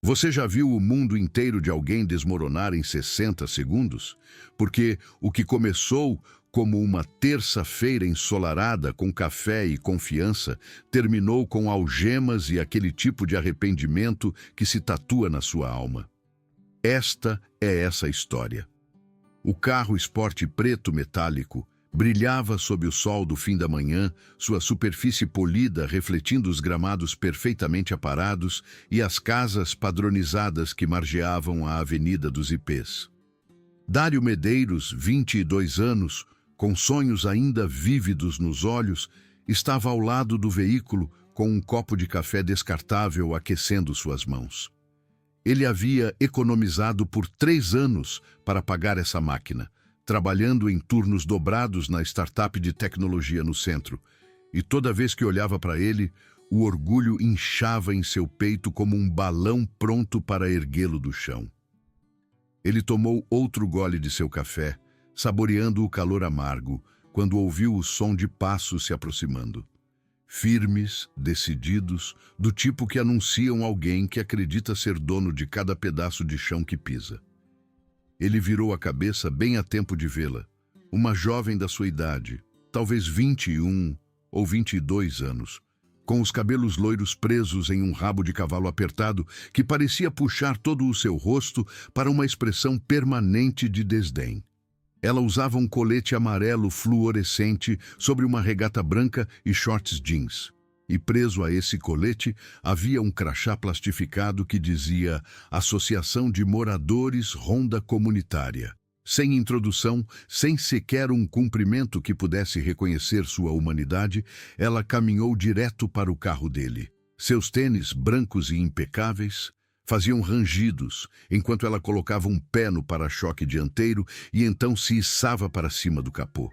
Você já viu o mundo inteiro de alguém desmoronar em 60 segundos? Porque o que começou como uma terça-feira ensolarada com café e confiança, terminou com algemas e aquele tipo de arrependimento que se tatua na sua alma. Esta é essa história. O carro esporte preto metálico brilhava sob o sol do fim da manhã, sua superfície polida refletindo os gramados perfeitamente aparados e as casas padronizadas que margeavam a Avenida dos Ipês. Dário Medeiros, 22 anos, com sonhos ainda vívidos nos olhos, estava ao lado do veículo com um copo de café descartável aquecendo suas mãos. Ele havia economizado por 3 anos para pagar essa máquina, trabalhando em turnos dobrados na startup de tecnologia no centro, e toda vez que olhava para ele, o orgulho inchava em seu peito como um balão pronto para erguê-lo do chão. Ele tomou outro gole de seu café, saboreando o calor amargo, quando ouviu o som de passos se aproximando. Firmes, decididos, do tipo que anunciam alguém que acredita ser dono de cada pedaço de chão que pisa. Ele virou a cabeça bem a tempo de vê-la. Uma jovem da sua idade, talvez 21 ou 22 anos, com os cabelos loiros presos em um rabo de cavalo apertado que parecia puxar todo o seu rosto para uma expressão permanente de desdém. Ela usava um colete amarelo fluorescente sobre uma regata branca e shorts jeans. E preso a esse colete havia um crachá plastificado que dizia Associação de Moradores Ronda Comunitária. Sem introdução, sem sequer um cumprimento que pudesse reconhecer sua humanidade, ela caminhou direto para o carro dele. Seus tênis, brancos e impecáveis, faziam rangidos, enquanto ela colocava um pé no para-choque dianteiro e então se içava para cima do capô.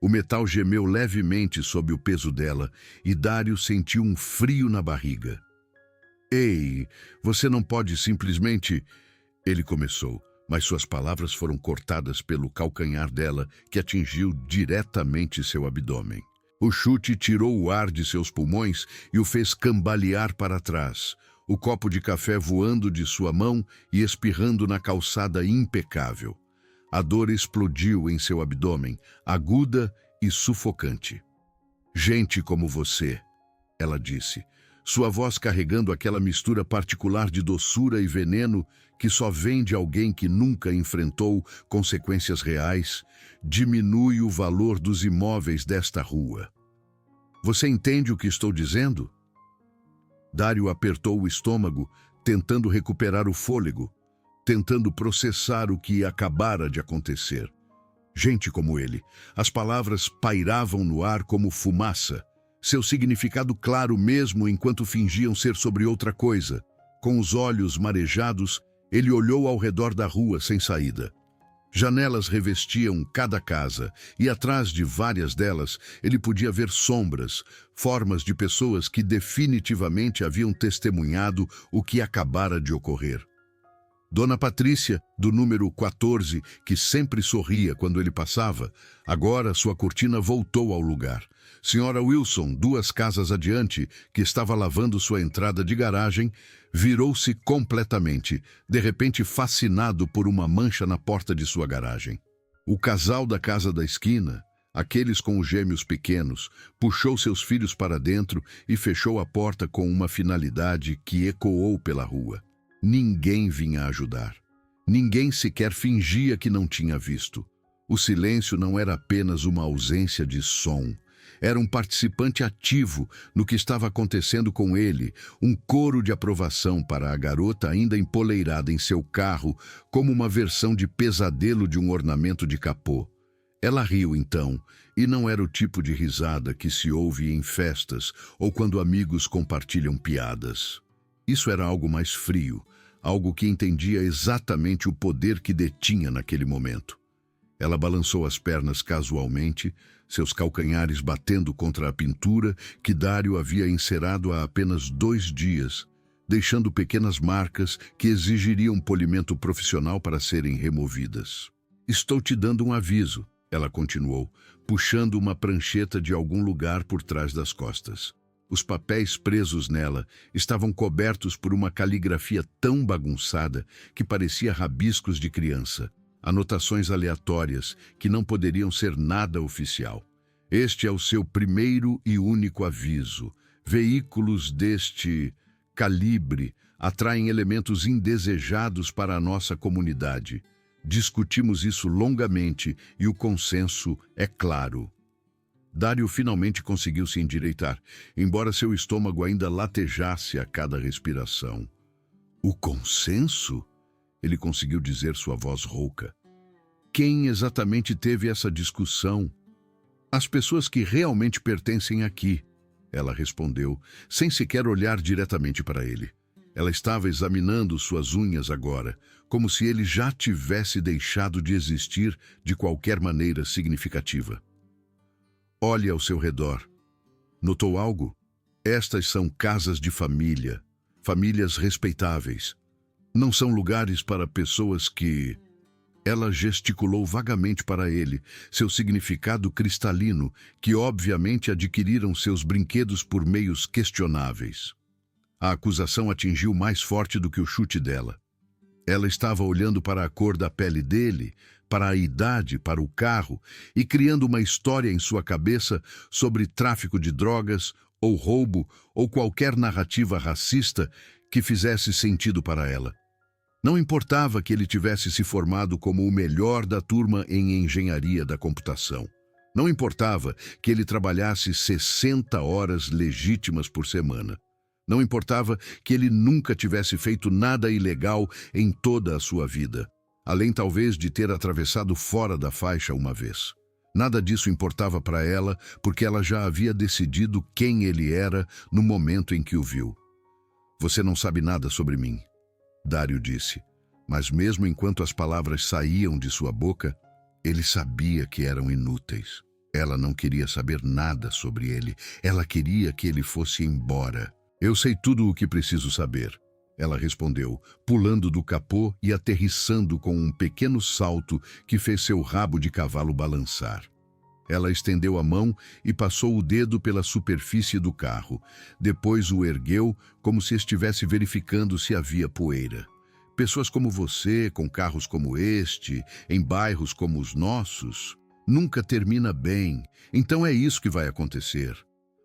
O metal gemeu levemente sob o peso dela e Dário sentiu um frio na barriga. Ei, você não pode simplesmente... Ele começou, mas suas palavras foram cortadas pelo calcanhar dela, que atingiu diretamente seu abdômen. O chute tirou o ar de seus pulmões e o fez cambalear para trás, o copo de café voando de sua mão e espirrando na calçada impecável. A dor explodiu em seu abdômen, aguda e sufocante. Gente como você, ela disse, sua voz carregando aquela mistura particular de doçura e veneno que só vem de alguém que nunca enfrentou consequências reais, diminui o valor dos imóveis desta rua. Você entende o que estou dizendo? Dário apertou o estômago, tentando recuperar o fôlego, tentando processar o que acabara de acontecer. Gente como ele, as palavras pairavam no ar como fumaça, seu significado claro mesmo enquanto fingiam ser sobre outra coisa. Com os olhos marejados, ele olhou ao redor da rua sem saída. Janelas revestiam cada casa, e atrás de várias delas ele podia ver sombras, formas de pessoas que definitivamente haviam testemunhado o que acabara de ocorrer. Dona Patrícia, do número 14, que sempre sorria quando ele passava, agora sua cortina voltou ao lugar. Senhora Wilson, 2 casas adiante, que estava lavando sua entrada de garagem, virou-se completamente, de repente fascinado por uma mancha na porta de sua garagem. O casal da casa da esquina, aqueles com os gêmeos pequenos, puxou seus filhos para dentro e fechou a porta com uma finalidade que ecoou pela rua. Ninguém vinha ajudar. Ninguém sequer fingia que não tinha visto. O silêncio não era apenas uma ausência de som. Era um participante ativo no que estava acontecendo com ele, um coro de aprovação para a garota ainda empoleirada em seu carro, como uma versão de pesadelo de um ornamento de capô. Ela riu então, e não era o tipo de risada que se ouve em festas ou quando amigos compartilham piadas. Isso era algo mais frio, algo que entendia exatamente o poder que detinha naquele momento. Ela balançou as pernas casualmente, seus calcanhares batendo contra a pintura que Dário havia encerado há apenas 2 dias, deixando pequenas marcas que exigiriam polimento profissional para serem removidas. Estou te dando um aviso, ela continuou, puxando uma prancheta de algum lugar por trás das costas. Os papéis presos nela estavam cobertos por uma caligrafia tão bagunçada que parecia rabiscos de criança, anotações aleatórias que não poderiam ser nada oficial. Este é o seu primeiro e único aviso. Veículos deste calibre atraem elementos indesejados para a nossa comunidade. Discutimos isso longamente e o consenso é claro. Dario finalmente conseguiu se endireitar, embora seu estômago ainda latejasse a cada respiração. O consenso? Ele conseguiu dizer, sua voz rouca. Quem exatamente teve essa discussão? As pessoas que realmente pertencem aqui, ela respondeu, sem sequer olhar diretamente para ele. Ela estava examinando suas unhas agora, como se ele já tivesse deixado de existir de qualquer maneira significativa. Olhe ao seu redor. Notou algo? Estas são casas de família, famílias respeitáveis. Não são lugares para pessoas que... Ela gesticulou vagamente para ele, seu significado cristalino, que obviamente adquiriram seus brinquedos por meios questionáveis. A acusação atingiu mais forte do que o chute dela. Ela estava olhando para a cor da pele dele, para a idade, para o carro, e criando uma história em sua cabeça sobre tráfico de drogas, ou roubo, ou qualquer narrativa racista que fizesse sentido para ela. Não importava que ele tivesse se formado como o melhor da turma em engenharia da computação. Não importava que ele trabalhasse 60 horas legítimas por semana. Não importava que ele nunca tivesse feito nada ilegal em toda a sua vida, além talvez de ter atravessado fora da faixa uma vez. Nada disso importava para ela, porque ela já havia decidido quem ele era no momento em que o viu. Você não sabe nada sobre mim, Dario disse, mas mesmo enquanto as palavras saíam de sua boca, ele sabia que eram inúteis. Ela não queria saber nada sobre ele, ela queria que ele fosse embora. Eu sei tudo o que preciso saber, ela respondeu, pulando do capô e aterrissando com um pequeno salto que fez seu rabo de cavalo balançar. Ela estendeu a mão e passou o dedo pela superfície do carro. Depois o ergueu, como se estivesse verificando se havia poeira. Pessoas como você, com carros como este, em bairros como os nossos, nunca termina bem. Então é isso que vai acontecer.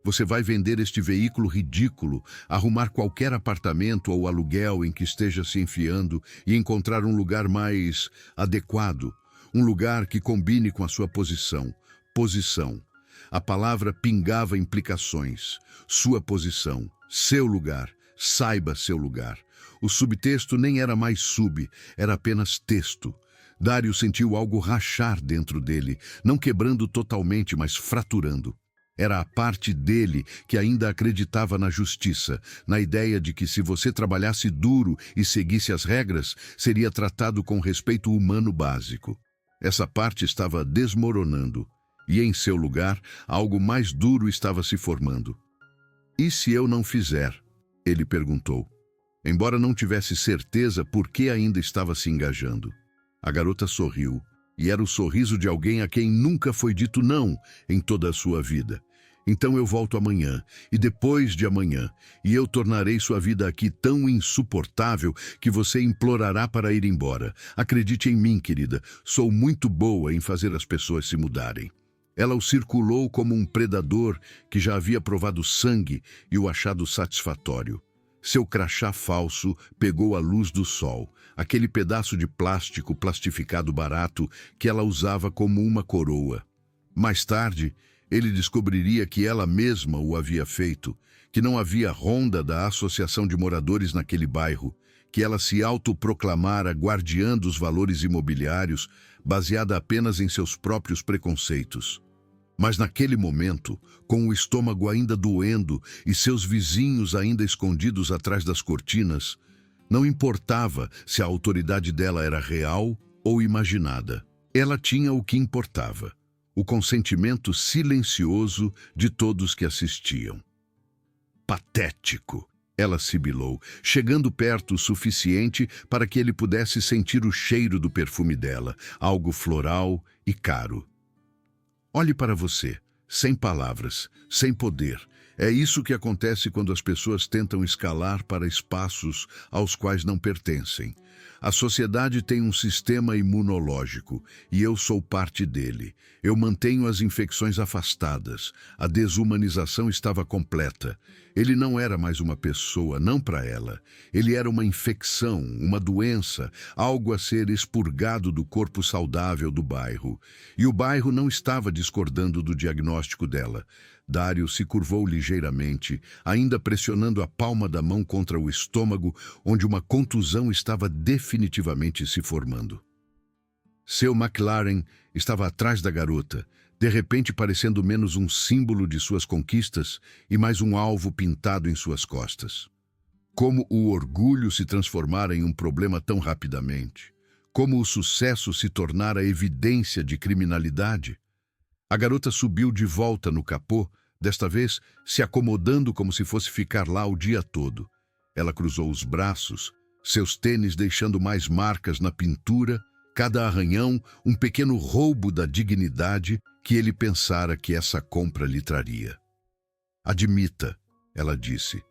Você vai vender este veículo ridículo, arrumar qualquer apartamento ou aluguel em que esteja se enfiando e encontrar um lugar mais adequado, um lugar que combine com a sua posição. Posição. A palavra pingava implicações. Sua posição, seu lugar, saiba seu lugar. O subtexto nem era mais era apenas texto. Dario sentiu algo rachar dentro dele, não quebrando totalmente, mas fraturando. Era a parte dele que ainda acreditava na justiça, na ideia de que se você trabalhasse duro e seguisse as regras, seria tratado com respeito humano básico. Essa parte estava desmoronando. E em seu lugar, algo mais duro estava se formando. E se eu não fizer? Ele perguntou. Embora não tivesse certeza por que ainda estava se engajando. A garota sorriu, e era o sorriso de alguém a quem nunca foi dito não em toda a sua vida. Então eu volto amanhã, e depois de amanhã, e eu tornarei sua vida aqui tão insuportável que você implorará para ir embora. Acredite em mim, querida, sou muito boa em fazer as pessoas se mudarem. Ela o circulou como um predador que já havia provado sangue e o achado satisfatório. Seu crachá falso pegou a luz do sol, aquele pedaço de plástico plastificado barato que ela usava como uma coroa. Mais tarde, ele descobriria que ela mesma o havia feito, que não havia ronda da Associação de Moradores naquele bairro, que ela se autoproclamara guardiã dos valores imobiliários, baseada apenas em seus próprios preconceitos. Mas naquele momento, com o estômago ainda doendo e seus vizinhos ainda escondidos atrás das cortinas, não importava se a autoridade dela era real ou imaginada. Ela tinha o que importava, o consentimento silencioso de todos que assistiam. Patético! Ela sibilou, chegando perto o suficiente para que ele pudesse sentir o cheiro do perfume dela, algo floral e caro. Olhe para você, sem palavras, sem poder. É isso que acontece quando as pessoas tentam escalar para espaços aos quais não pertencem. A sociedade tem um sistema imunológico e eu sou parte dele. Eu mantenho as infecções afastadas. A desumanização estava completa. Ele não era mais uma pessoa, não para ela. Ele era uma infecção, uma doença, algo a ser expurgado do corpo saudável do bairro. E o bairro não estava discordando do diagnóstico dela. Dário se curvou ligeiramente, ainda pressionando a palma da mão contra o estômago, onde uma contusão estava definitivamente se formando. Seu McLaren estava atrás da garota, de repente parecendo menos um símbolo de suas conquistas e mais um alvo pintado em suas costas. Como o orgulho se transformara em um problema tão rapidamente. Como o sucesso se tornara evidência de criminalidade. A garota subiu de volta no capô, desta vez se acomodando como se fosse ficar lá o dia todo. Ela cruzou os braços, seus tênis deixando mais marcas na pintura, cada arranhão um pequeno roubo da dignidade que ele pensara que essa compra lhe traria. Admita, ela disse,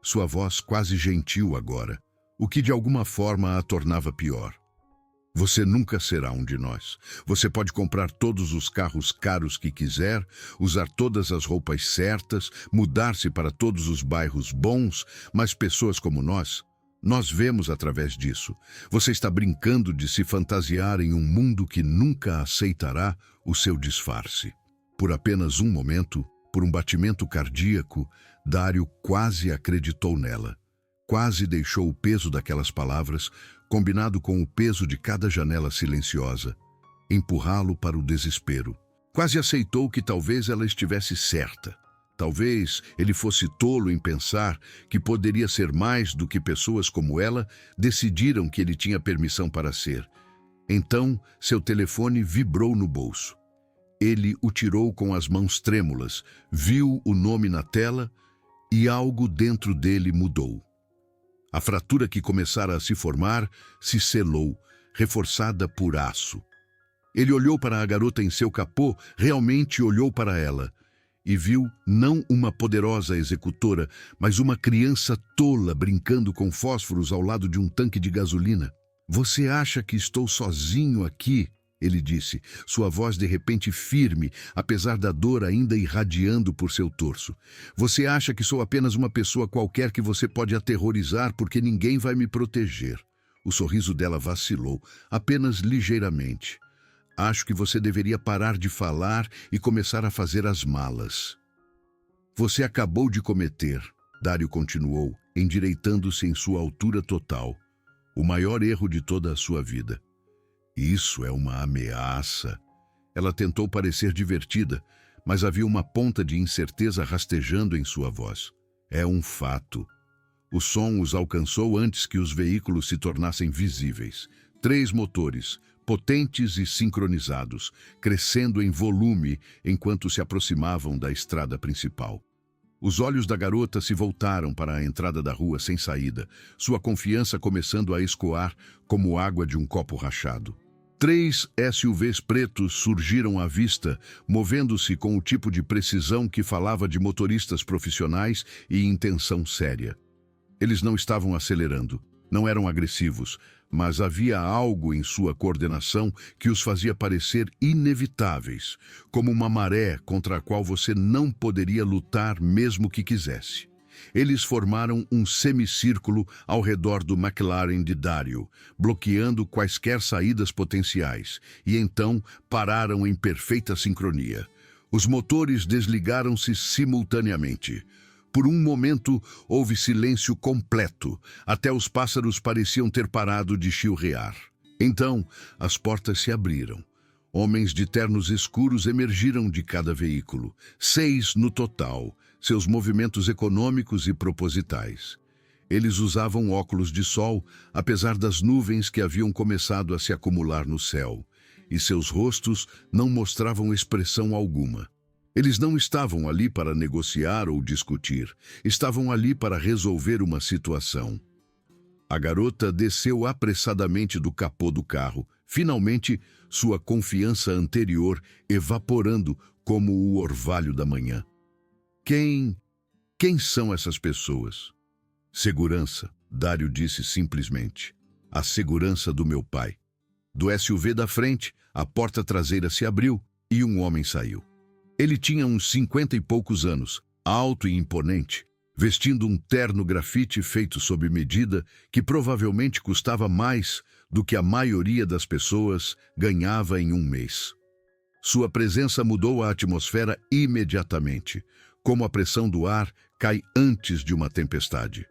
sua voz quase gentil agora, o que de alguma forma a tornava pior. Você nunca será um de nós. Você pode comprar todos os carros caros que quiser, usar todas as roupas certas, mudar-se para todos os bairros bons, mas pessoas como nós vemos através disso. Você está brincando de se fantasiar em um mundo que nunca aceitará o seu disfarce. Por apenas um momento, por um batimento cardíaco, Dário quase acreditou nela. Quase deixou o peso daquelas palavras, combinado com o peso de cada janela silenciosa, empurrá-lo para o desespero. Quase aceitou que talvez ela estivesse certa. Talvez ele fosse tolo em pensar que poderia ser mais do que pessoas como ela decidiram que ele tinha permissão para ser. Então, seu telefone vibrou no bolso. Ele o tirou com as mãos trêmulas, viu o nome na tela e algo dentro dele mudou. A fratura que começara a se formar se selou, reforçada por aço. Ele olhou para a garota em seu capô, realmente olhou para ela, e viu não uma poderosa executora, mas uma criança tola brincando com fósforos ao lado de um tanque de gasolina. Você acha que estou sozinho aqui? Ele disse, sua voz de repente firme, apesar da dor ainda irradiando por seu torso. Você acha que sou apenas uma pessoa qualquer que você pode aterrorizar porque ninguém vai me proteger? O sorriso dela vacilou, apenas ligeiramente. Acho que você deveria parar de falar e começar a fazer as malas. Você acabou de cometer, Dário continuou, endireitando-se em sua altura total, o maior erro de toda a sua vida. Isso é uma ameaça. Ela tentou parecer divertida, mas havia uma ponta de incerteza rastejando em sua voz. É um fato. O som os alcançou antes que os veículos se tornassem visíveis. 3 motores, potentes e sincronizados, crescendo em volume enquanto se aproximavam da estrada principal. Os olhos da garota se voltaram para a entrada da rua sem saída, sua confiança começando a escoar como água de um copo rachado. 3 SUVs pretos surgiram à vista, movendo-se com o tipo de precisão que falava de motoristas profissionais e intenção séria. Eles não estavam acelerando, não eram agressivos, mas havia algo em sua coordenação que os fazia parecer inevitáveis, como uma maré contra a qual você não poderia lutar mesmo que quisesse. Eles formaram um semicírculo ao redor do McLaren de Dário, bloqueando quaisquer saídas potenciais, e então pararam em perfeita sincronia. Os motores desligaram-se simultaneamente. Por um momento, houve silêncio completo, até os pássaros pareciam ter parado de chilrear. Então, as portas se abriram. Homens de ternos escuros emergiram de cada veículo, 6 no total, seus movimentos econômicos e propositais. Eles usavam óculos de sol, apesar das nuvens que haviam começado a se acumular no céu, e seus rostos não mostravam expressão alguma. Eles não estavam ali para negociar ou discutir, estavam ali para resolver uma situação. A garota desceu apressadamente do capô do carro, finalmente sua confiança anterior evaporando como o orvalho da manhã. Quem são essas pessoas? Segurança, Dário disse simplesmente. A segurança do meu pai. Do SUV da frente, a porta traseira se abriu e um homem saiu. Ele tinha uns 50 e poucos anos, alto e imponente, vestindo um terno grafite feito sob medida que provavelmente custava mais do que a maioria das pessoas ganhava em um mês. Sua presença mudou a atmosfera imediatamente, como a pressão do ar cai antes de uma tempestade.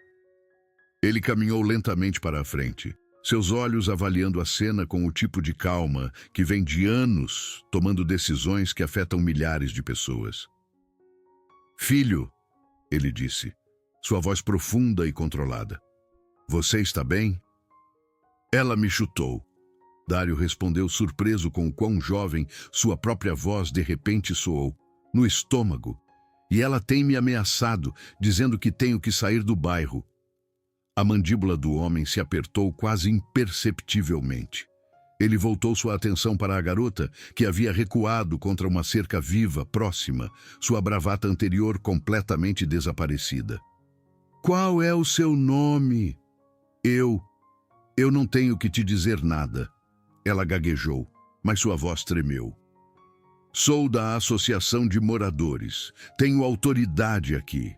Ele caminhou lentamente para a frente, seus olhos avaliando a cena com o tipo de calma que vem de anos tomando decisões que afetam milhares de pessoas. Filho, ele disse, sua voz profunda e controlada. Você está bem? Ela me chutou. Dário respondeu surpreso com o quão jovem sua própria voz de repente soou. No estômago. E ela tem me ameaçado, dizendo que tenho que sair do bairro. A mandíbula do homem se apertou quase imperceptivelmente. Ele voltou sua atenção para a garota, que havia recuado contra uma cerca viva, próxima, sua bravata anterior completamente desaparecida. Qual é o seu nome? Eu não tenho que te dizer nada. Ela gaguejou, mas sua voz tremeu. Sou da Associação de Moradores. Tenho autoridade aqui.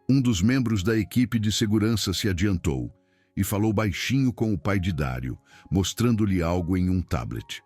Um dos membros da equipe de segurança se adiantou e falou baixinho com o pai de Dário, mostrando-lhe algo em um tablet.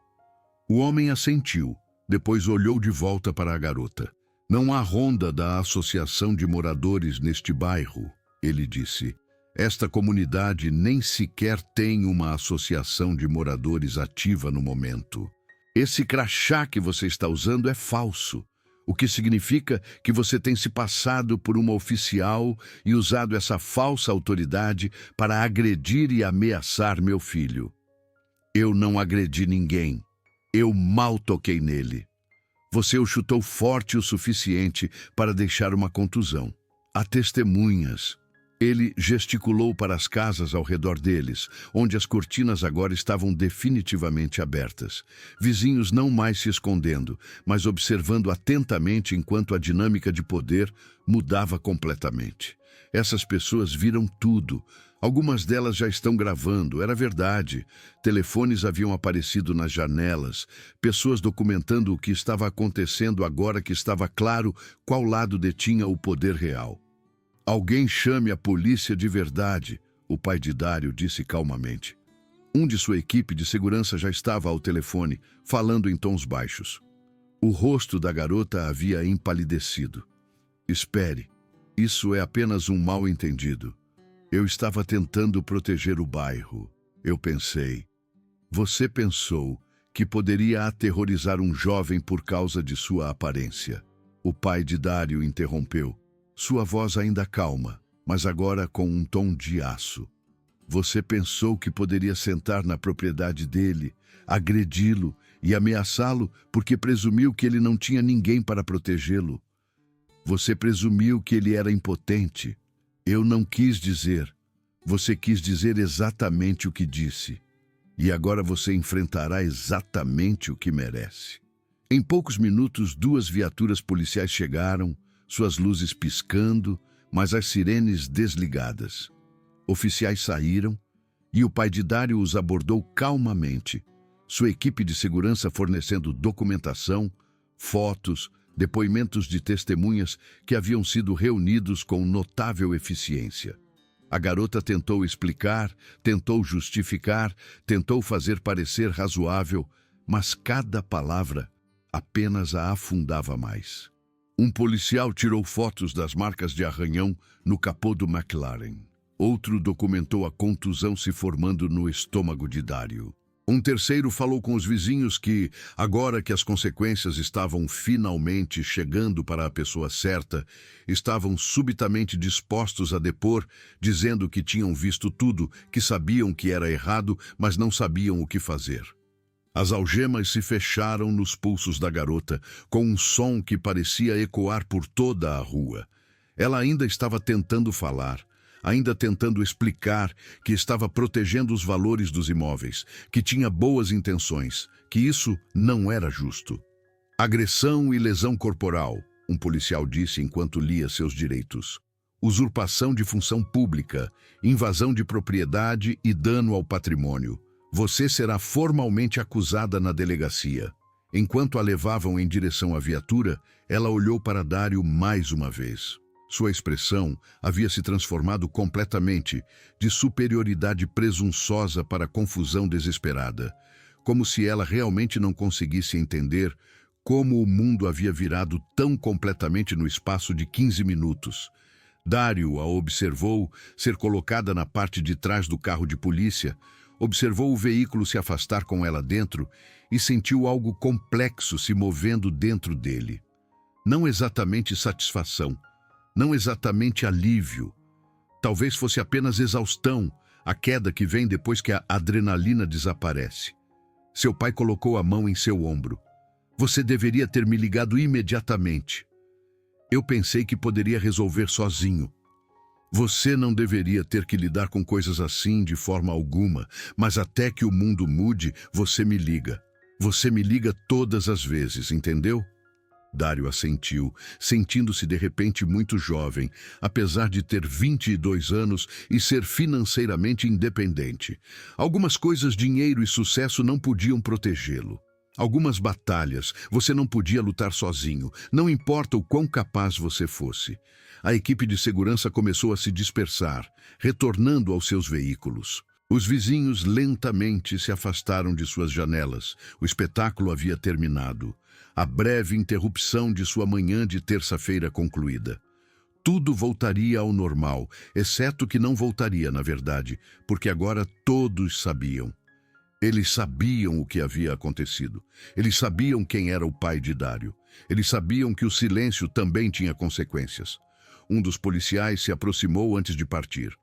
O homem assentiu, depois olhou de volta para a garota. Não há ronda da Associação de Moradores neste bairro, ele disse. Esta comunidade nem sequer tem uma associação de moradores ativa no momento. Esse crachá que você está usando é falso, o que significa que você tem se passado por uma oficial e usado essa falsa autoridade para agredir e ameaçar meu filho. Eu não agredi ninguém. Eu mal toquei nele. Você o chutou forte o suficiente para deixar uma contusão. Há testemunhas. Ele gesticulou para as casas ao redor deles, onde as cortinas agora estavam definitivamente abertas. Vizinhos não mais se escondendo, mas observando atentamente enquanto a dinâmica de poder mudava completamente. Essas pessoas viram tudo. Algumas delas já estão gravando, era verdade. Telefones haviam aparecido nas janelas, pessoas documentando o que estava acontecendo agora que estava claro qual lado detinha o poder real. Alguém chame a polícia de verdade, o pai de Dário disse calmamente. Um de sua equipe de segurança já estava ao telefone, falando em tons baixos. O rosto da garota havia empalidecido. Espere, isso é apenas um mal-entendido. Eu estava tentando proteger o bairro. Eu pensei. Você pensou que poderia aterrorizar um jovem por causa de sua aparência. O pai de Dário interrompeu. Sua voz ainda calma, mas agora com um tom de aço. Você pensou que poderia sentar na propriedade dele, agredi-lo e ameaçá-lo porque presumiu que ele não tinha ninguém para protegê-lo. Você presumiu que ele era impotente. Eu não quis dizer. Você quis dizer exatamente o que disse. E agora você enfrentará exatamente o que merece. Em poucos minutos, 2 viaturas policiais chegaram, suas luzes piscando, mas as sirenes desligadas. Oficiais saíram e o pai de Dário os abordou calmamente, sua equipe de segurança fornecendo documentação, fotos, depoimentos de testemunhas que haviam sido reunidos com notável eficiência. A garota tentou explicar, tentou justificar, tentou fazer parecer razoável, mas cada palavra apenas a afundava mais. Um policial tirou fotos das marcas de arranhão no capô do McLaren. Outro documentou a contusão se formando no estômago de Dário. Um terceiro falou com os vizinhos que, agora que as consequências estavam finalmente chegando para a pessoa certa, estavam subitamente dispostos a depor, dizendo que tinham visto tudo, que sabiam que era errado, mas não sabiam o que fazer. As algemas se fecharam nos pulsos da garota, com um som que parecia ecoar por toda a rua. Ela ainda estava tentando falar, ainda tentando explicar que estava protegendo os valores dos imóveis, que tinha boas intenções, que isso não era justo. Agressão e lesão corporal, um policial disse enquanto lia seus direitos. Usurpação de função pública, invasão de propriedade e dano ao patrimônio. Você será formalmente acusada na delegacia. Enquanto a levavam em direção à viatura, ela olhou para Dário mais uma vez. Sua expressão havia se transformado completamente, de superioridade presunçosa para confusão desesperada, como se ela realmente não conseguisse entender como o mundo havia virado tão completamente no espaço de 15 minutos. Dário a observou ser colocada na parte de trás do carro de polícia, observou o veículo se afastar com ela dentro e sentiu algo complexo se movendo dentro dele. Não exatamente satisfação, não exatamente alívio. Talvez fosse apenas exaustão, a queda que vem depois que a adrenalina desaparece. Seu pai colocou a mão em seu ombro. Você deveria ter me ligado imediatamente. Eu pensei que poderia resolver sozinho. Você não deveria ter que lidar com coisas assim de forma alguma, mas até que o mundo mude, você me liga. Você me liga todas as vezes, entendeu? Dário assentiu, sentindo-se de repente muito jovem, apesar de ter 22 anos e ser financeiramente independente. Algumas coisas, dinheiro e sucesso, não podiam protegê-lo. Algumas batalhas você não podia lutar sozinho, não importa o quão capaz você fosse. A equipe de segurança começou a se dispersar, retornando aos seus veículos. Os vizinhos lentamente se afastaram de suas janelas. O espetáculo havia terminado. A breve interrupção de sua manhã de terça-feira concluída. Tudo voltaria ao normal, exceto que não voltaria, na verdade, porque agora todos sabiam. Eles sabiam o que havia acontecido. Eles sabiam quem era o pai de Dário. Eles sabiam que o silêncio também tinha consequências. Um dos policiais se aproximou antes de partir.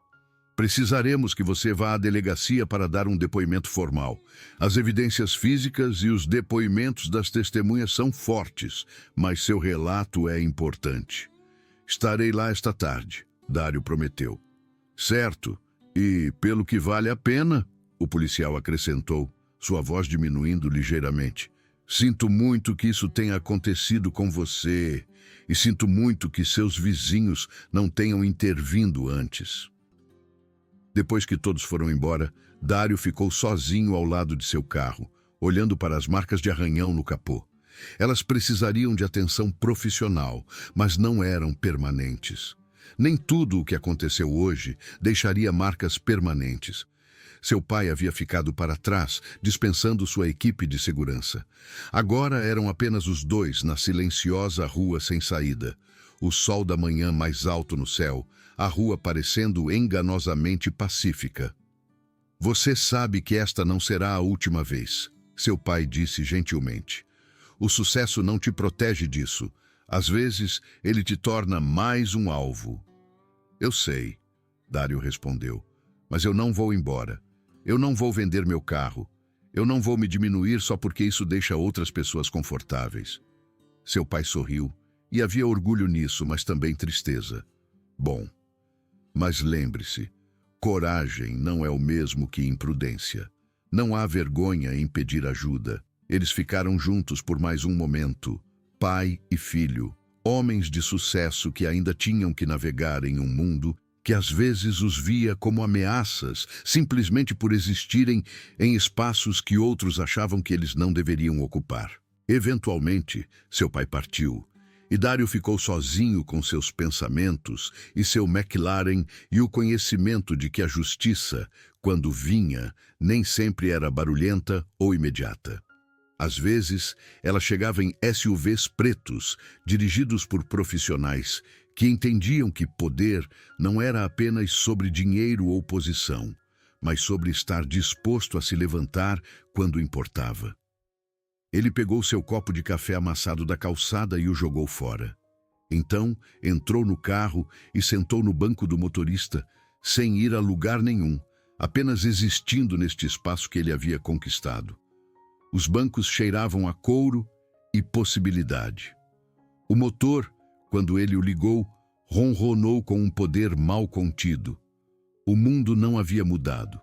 Precisaremos que você vá à delegacia para dar um depoimento formal. As evidências físicas e os depoimentos das testemunhas são fortes, mas seu relato é importante. Estarei lá esta tarde, Dário prometeu. Certo, e pelo que vale a pena, o policial acrescentou, sua voz diminuindo ligeiramente. Sinto muito que isso tenha acontecido com você e sinto muito que seus vizinhos não tenham intervindo antes. Depois que todos foram embora, Dário ficou sozinho ao lado de seu carro, olhando para as marcas de arranhão no capô. Elas precisariam de atenção profissional, mas não eram permanentes. Nem tudo o que aconteceu hoje deixaria marcas permanentes. Seu pai havia ficado para trás, dispensando sua equipe de segurança. Agora eram apenas os dois na silenciosa rua sem saída. O sol da manhã mais alto no céu, a rua parecendo enganosamente pacífica. Você sabe que esta não será a última vez, seu pai disse gentilmente. O sucesso não te protege disso. Às vezes, ele te torna mais um alvo. Eu sei, Dário respondeu, mas eu não vou embora. Eu não vou vender meu carro. Eu não vou me diminuir só porque isso deixa outras pessoas confortáveis. Seu pai sorriu, e havia orgulho nisso, mas também tristeza. Bom, mas lembre-se, coragem não é o mesmo que imprudência. Não há vergonha em pedir ajuda. Eles ficaram juntos por mais um momento, pai e filho, homens de sucesso que ainda tinham que navegar em um mundo que às vezes os via como ameaças, simplesmente por existirem em espaços que outros achavam que eles não deveriam ocupar. Eventualmente, seu pai partiu, e Dário ficou sozinho com seus pensamentos e seu McLaren e o conhecimento de que a justiça, quando vinha, nem sempre era barulhenta ou imediata. Às vezes, ela chegava em SUVs pretos, dirigidos por profissionais que entendiam que poder não era apenas sobre dinheiro ou posição, mas sobre estar disposto a se levantar quando importava. Ele pegou seu copo de café amassado da calçada e o jogou fora. Então, entrou no carro e sentou no banco do motorista, sem ir a lugar nenhum, apenas existindo neste espaço que ele havia conquistado. Os bancos cheiravam a couro e possibilidade. O motor, quando ele o ligou, ronronou com um poder mal contido. O mundo não havia mudado,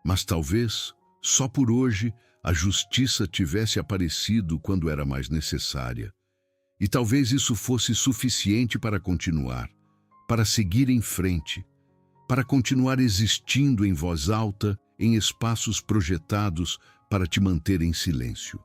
mas talvez só por hoje a justiça tivesse aparecido quando era mais necessária. E talvez isso fosse suficiente para continuar, para seguir em frente, para continuar existindo em voz alta, em espaços projetados para te manter em silêncio.